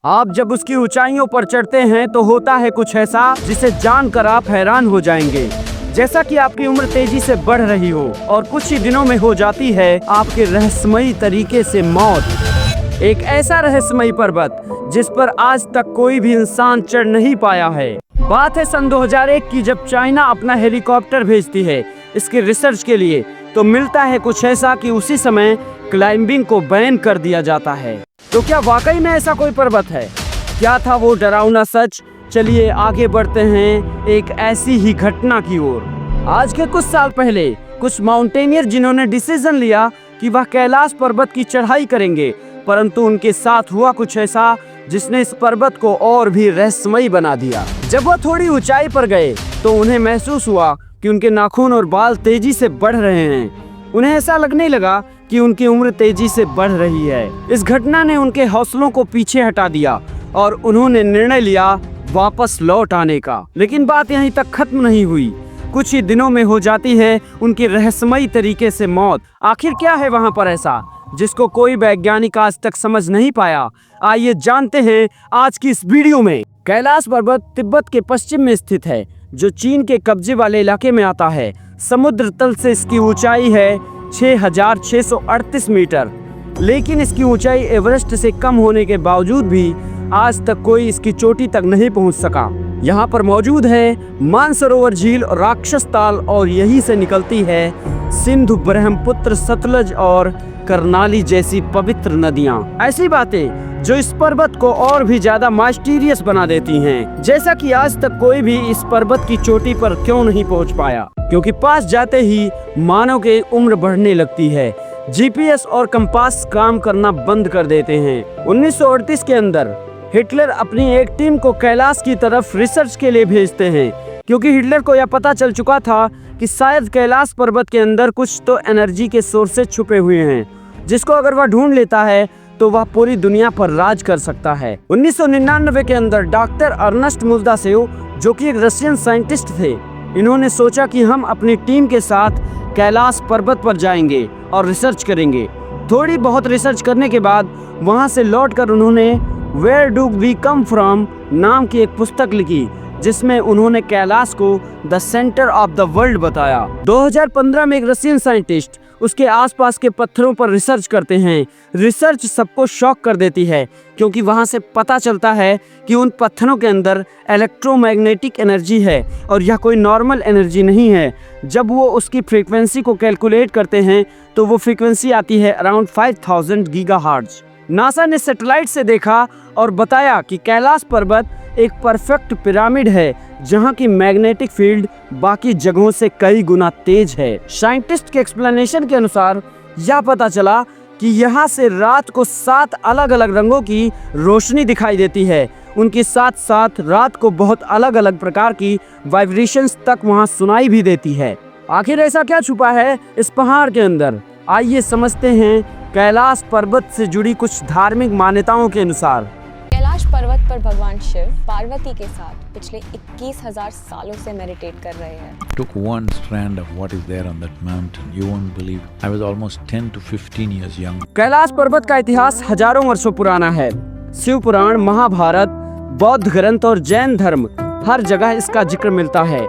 आप जब उसकी ऊंचाइयों पर चढ़ते हैं तो होता है कुछ ऐसा जिसे जानकर आप हैरान हो जाएंगे। जैसा कि आपकी उम्र तेजी से बढ़ रही हो और कुछ ही दिनों में हो जाती है आपके रहस्यमयी तरीके से मौत। एक ऐसा रहस्यमयी पर्वत जिस पर आज तक कोई भी इंसान चढ़ नहीं पाया है। बात है सन 2001 की, जब चाइना अपना हेलीकॉप्टर भेजती है इसके रिसर्च के लिए, तो मिलता है कुछ ऐसा कि उसी समय क्लाइंबिंग को बैन कर दिया जाता है। तो क्या वाकई में ऐसा कोई पर्वत है? क्या था वो डरावना सच? चलिए आगे बढ़ते हैं एक ऐसी ही घटना की ओर। आज के कुछ साल पहले कुछ माउंटेनियर जिन्होंने डिसीजन लिया कि वह कैलाश पर्वत की चढ़ाई करेंगे, परंतु उनके साथ हुआ कुछ ऐसा जिसने इस पर्वत को और भी रहस्यमयी बना दिया। जब वह थोड़ी ऊंचाई पर गए तो उन्हें महसूस हुआ कि उनके नाखून और बाल तेजी से बढ़ रहे हैं। उन्हें ऐसा लगने लगा कि उनकी उम्र तेजी से बढ़ रही है। इस घटना ने उनके हौसलों को पीछे हटा दिया और उन्होंने निर्णय लिया वापस लौट आने का। लेकिन बात यहीं तक खत्म नहीं हुई। कुछ ही दिनों में हो जाती है उनकी रहस्यमयी तरीके से मौत। आखिर क्या है वहां पर ऐसा जिसको कोई वैज्ञानिक आज तक समझ नहीं पाया? आइए जानते हैं आज की इस वीडियो में। कैलाश पर्वत तिब्बत के पश्चिम में स्थित है, जो चीन के कब्जे वाले इलाके में आता है। समुद्र तल से इसकी ऊंचाई है 6638 मीटर, लेकिन इसकी ऊंचाई एवरेस्ट से कम होने के बावजूद भी आज तक कोई इसकी चोटी तक नहीं पहुंच सका। यहाँ पर मौजूद है मानसरोवर झील और राक्षस ताल, और यहीं से निकलती है सिंधु, ब्रह्मपुत्र, सतलज और करनाली जैसी पवित्र नदियाँ। ऐसी बातें जो इस पर्वत को और भी ज्यादा माइस्टीरियस बना देती हैं। जैसा कि आज तक कोई भी इस पर्वत की चोटी पर क्यों नहीं पहुंच पाया, क्योंकि पास जाते ही मानव की उम्र बढ़ने लगती है। जीपीएस और कंपास काम करना बंद कर देते हैं। 1938 के अंदर हिटलर अपनी एक टीम को कैलाश की तरफ रिसर्च के लिए भेजते हैं, क्योंकि हिटलर को यह पता चल चुका था कि शायद कैलाश पर्वत के अंदर कुछ तो एनर्जी के सोर्सेज छुपे हुए हैं, जिसको अगर वह ढूंढ लेता है तो वह पूरी दुनिया पर राज कर सकता है। 1999 के अंदर डॉक्टर अर्नेस्ट मुल्दासेव, जो कि एक रशियन साइंटिस्ट थे, इन्होंने सोचा कि हम अपनी टीम के साथ कैलाश पर्वत पर जाएंगे और रिसर्च करेंगे। थोड़ी बहुत रिसर्च करने के बाद वहां से लौटकर उन्होंने where do we come from नाम की एक पुस्तक लिखी, जिसमें उन्होंने कैलाश को the centre of the world बताया। 2015 में एक रशियन साइंटिस्ट उसके आसपास के पत्थरों पर रिसर्च करते हैं। रिसर्च सबको शॉक कर देती है, क्योंकि वहां से पता चलता है कि उन पत्थरों के अंदर इलेक्ट्रोमैग्नेटिक एनर्जी है और यह कोई नॉर्मल एनर्जी नहीं है। जब वो उसकी फ्रीक्वेंसी को कैलकुलेट करते हैं तो वो फ्रीक्वेंसी आती है अराउंड 5000 गीगाहर्ट्ज। नासा ने सैटेलाइट से देखा और बताया कि कैलाश पर्वत एक परफेक्ट पिरामिड है, जहां की मैग्नेटिक फील्ड बाकी जगहों से कई गुना तेज है। साइंटिस्ट के एक्सप्लेनेशन के अनुसार यह पता चला कि यहाँ से रात को 7 अलग अलग रंगों की रोशनी दिखाई देती है। उनके साथ साथ रात को बहुत अलग अलग प्रकार की वाइब्रेशंस तक वहाँ सुनाई भी देती है। आखिर ऐसा क्या छुपा है इस पहाड़ के अंदर? आइए समझते हैं कैलाश पर्वत से जुड़ी कुछ धार्मिक मान्यताओं के अनुसार। कैलाश पर्वत पर भगवान शिव पार्वती के साथ पिछले 21,000 सालों से मेडिटेट कर रहे हैं। Took one strand of what is there on that mountain. You won't believe. I was almost 10 to 15 years young. Kailash पर्वत का इतिहास हजारों वर्षों पुराना है। शिव पुराण, महाभारत, बौद्ध ग्रंथ और जैन धर्म, हर जगह इसका जिक्र मिलता है।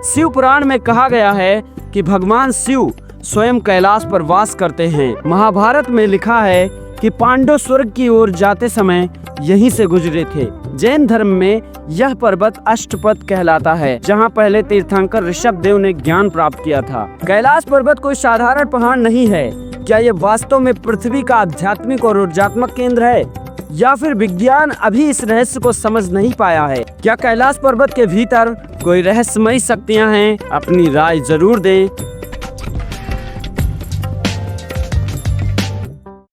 शिव पुराण में कहा गया है कि भगवान शिव स्वयं कैलाश पर वास करते हैं। महाभारत में लिखा है कि पांडव स्वर्ग की ओर जाते समय यहीं से गुजरे थे। जैन धर्म में यह पर्वत अष्टपद कहलाता है, जहां पहले तीर्थंकर ऋषभदेव ने ज्ञान प्राप्त किया था। कैलाश पर्वत कोई साधारण पहाड़ नहीं है। क्या ये वास्तव में पृथ्वी का आध्यात्मिक और ऊर्जात्मक केंद्र है, या फिर विज्ञान अभी इस रहस्य को समझ नहीं पाया है? क्या कैलाश पर्वत के भीतर कोई रहस्यमयी शक्तियां हैं? अपनी राय जरूर दें।